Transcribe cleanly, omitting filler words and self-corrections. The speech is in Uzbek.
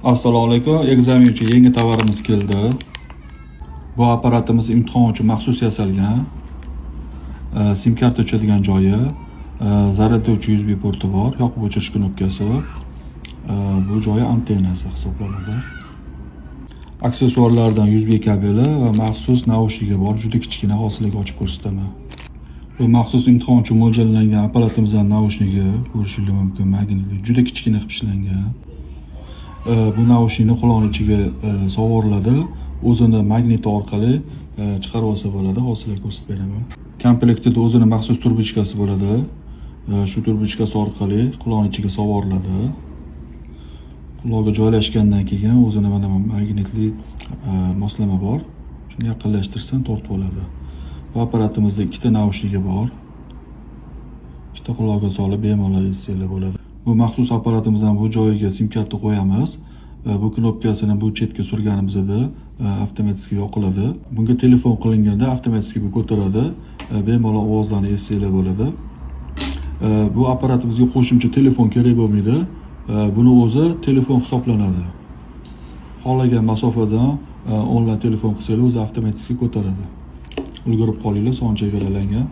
Assalomu alaykum. Ekzamen uchun yangi tovarimiz keldi. Bu apparatimiz imtihon uchun maxsus yasalgan. SIM karta o'chadigan joyi, zaryadlovchi USB porti bor, yoqib o'chirish knopkasi. Bu joyi antennasi hisoblanadi. Aksessuarlardan USB kabeli va maxsus naushnigi bor. Juda kichkina, hozirlik ochib ko'rsataman. Bu maxsus imtihon uchun mo'ljallangan apparatimizdan naushnigi ko'rishingiz mumkin. Magnitli, juda kichkina qilib ishlangan. Bu naushnikni quloqning ichiga sovuriladi. O'zini magniti orqali chiqarib olsa bo'ladi. Hozirlik ko'rsatib beraman. Komplektida o'zini maxsus turbichkasi bo'ladi. Shu turbichkasi orqali quloqning ichiga sovuriladi. Quloqqa joylashgandan keyin o'zini mana magnitli moslama bor. Shuni yaqinlashtirsam tortib oladi. Bu apparatimizda ikkita naushnigi bor. Ikkita quloqqa solib bemalol eshitsangiz bo'ladi. Bu maxsus apparatimizdan bu joyiga SIM karta qo'yamiz. Bu knopkasini bu chetga surganimizda avtomatik yoqiladi. Bunga telefon qilinganda avtomatik bu ko'taradi. Bemalol ovozlarni eshitsangiz bo'ladi. Bu apparatimizga qo'shimcha telefon kerak bo'lmaydi. Buni o'zi telefon hisoblanadi. Xohlagan masofadan onlayn telefon qilsangiz o'zi avtomatik ko'taradi. Ulgurib qolinglar, son chegaralangan.